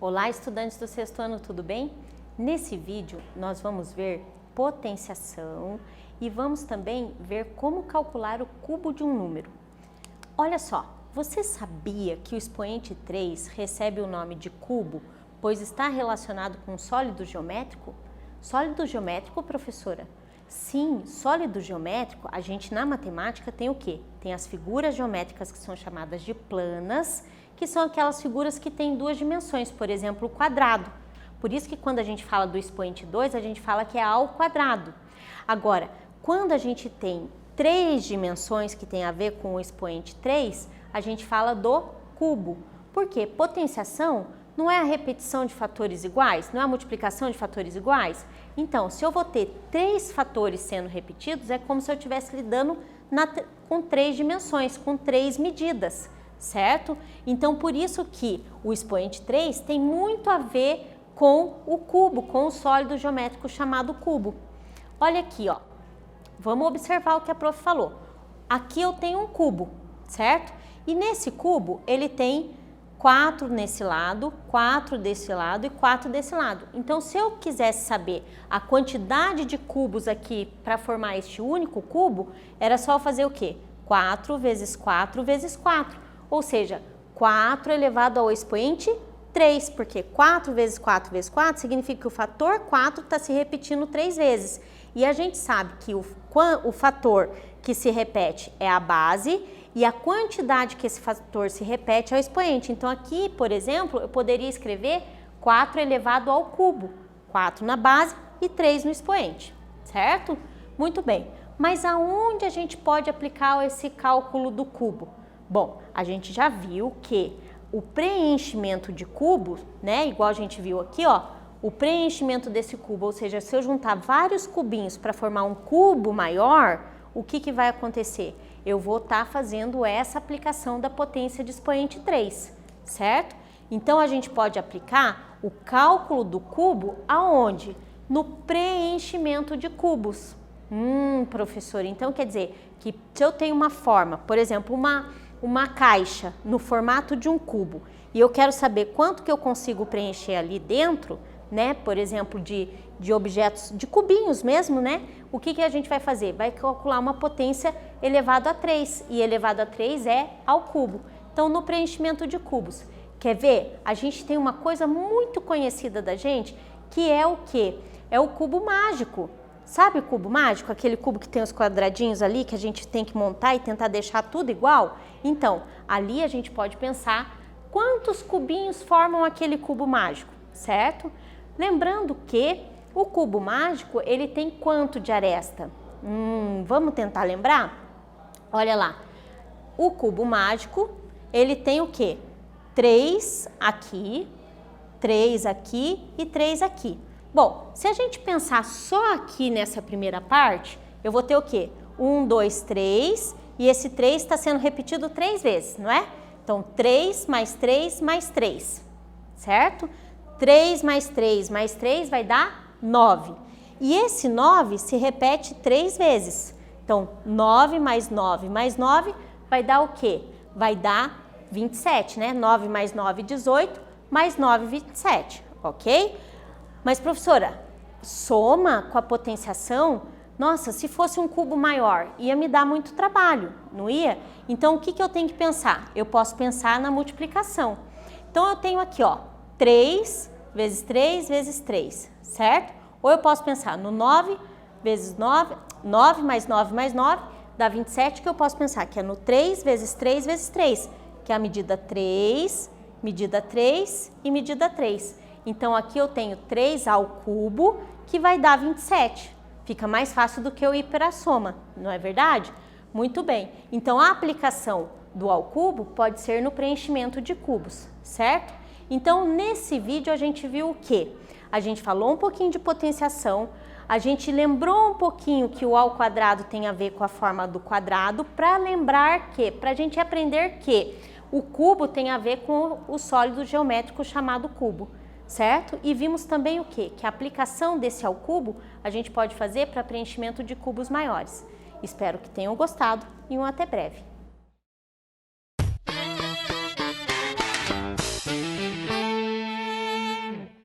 Olá, estudantes do sexto ano, tudo bem? Nesse vídeo, nós vamos ver potenciação e vamos também ver como calcular o cubo de um número. Olha só, você sabia que o expoente 3 recebe o nome de cubo, pois está relacionado com sólido geométrico? Sólido geométrico, professora? Sim, sólido geométrico, a gente na matemática tem o quê? Tem as figuras geométricas que são chamadas de planas, que são aquelas figuras que têm duas dimensões, por exemplo, o quadrado. Por isso que quando a gente fala do expoente 2, a gente fala que é ao quadrado. Agora, quando a gente tem três dimensões que tem a ver com o expoente 3, a gente fala do cubo. Por quê? Potenciação não é a repetição de fatores iguais? Não é a multiplicação de fatores iguais? Então, se eu vou ter três fatores sendo repetidos, é como se eu estivesse lidando com três dimensões, com três medidas, certo? Então, por isso que o expoente 3 tem muito a ver com o cubo, com o sólido geométrico chamado cubo. Olha aqui, ó. Vamos observar o que a prof falou. Aqui eu tenho um cubo, certo? E nesse cubo, ele tem 4 nesse lado, 4 desse lado e 4 desse lado. Então, se eu quisesse saber a quantidade de cubos aqui para formar este único cubo, era só fazer o quê? 4 vezes 4 vezes 4. Ou seja, 4 elevado ao expoente 3, porque 4 vezes 4 vezes 4 significa que o fator 4 está se repetindo 3 vezes. E a gente sabe que o fator que se repete é a base e a quantidade que esse fator se repete é o expoente. Então aqui, por exemplo, eu poderia escrever 4 elevado ao cubo, 4 na base e 3 no expoente, certo? Muito bem, mas aonde a gente pode aplicar esse cálculo do cubo? Bom, a gente já viu que o preenchimento de cubos, né, igual a gente viu aqui, ó, o preenchimento desse cubo, ou seja, se eu juntar vários cubinhos para formar um cubo maior, o que vai acontecer? Eu vou estar fazendo essa aplicação da potência de expoente 3, certo? Então, a gente pode aplicar o cálculo do cubo aonde? No preenchimento de cubos. Professor, então quer dizer que se eu tenho uma forma, por exemplo, uma caixa no formato de um cubo e eu quero saber quanto que eu consigo preencher ali dentro, né, por exemplo, de objetos, de cubinhos mesmo, né, o que a gente vai fazer? Vai calcular uma potência elevado a 3 e elevado a 3 é ao cubo. Então, no preenchimento de cubos, quer ver? A gente tem uma coisa muito conhecida da gente que é o quê? É o cubo mágico. Sabe o cubo mágico? Aquele cubo que tem os quadradinhos ali que a gente tem que montar e tentar deixar tudo igual? Então, ali a gente pode pensar quantos cubinhos formam aquele cubo mágico, certo? Lembrando que o cubo mágico, ele tem quanto de aresta? Vamos tentar lembrar? Olha lá, o cubo mágico, ele tem o quê? 3 aqui, 3 aqui e 3 aqui. Bom, se a gente pensar só aqui nessa primeira parte, eu vou ter o quê? 1, 2, 3 e esse 3 está sendo repetido 3 vezes, não é? Então, 3 mais 3 mais 3, certo? 3 mais 3 mais 3 vai dar 9. E esse 9 se repete 3 vezes. Então, 9 mais 9 mais 9 vai dar o quê? Vai dar 27, né? 9 mais 9, 18, mais 9, 27, ok? Mas, professora, soma com a potenciação, nossa, se fosse um cubo maior, ia me dar muito trabalho, não ia? Então, o que eu tenho que pensar? Eu posso pensar na multiplicação. Então, eu tenho aqui, ó, 3 vezes 3 vezes 3, certo? Ou eu posso pensar no 9 vezes 9, 9 mais 9 mais 9, dá 27, que eu posso pensar que é no 3 vezes 3 vezes 3, que é a medida 3 e medida 3. Então, aqui eu tenho 3 ao cubo, que vai dar 27. Fica mais fácil do que eu ir para a soma, não é verdade? Muito bem. Então, a aplicação do ao cubo pode ser no preenchimento de cubos, certo? Então, nesse vídeo, a gente viu o quê? A gente falou um pouquinho de potenciação, a gente lembrou um pouquinho que o ao quadrado tem a ver com a forma do quadrado, para lembrar que, para a gente aprender que o cubo tem a ver com o sólido geométrico chamado cubo, certo? E vimos também o quê? Que a aplicação desse ao cubo a gente pode fazer para preenchimento de cubos maiores. Espero que tenham gostado e até breve.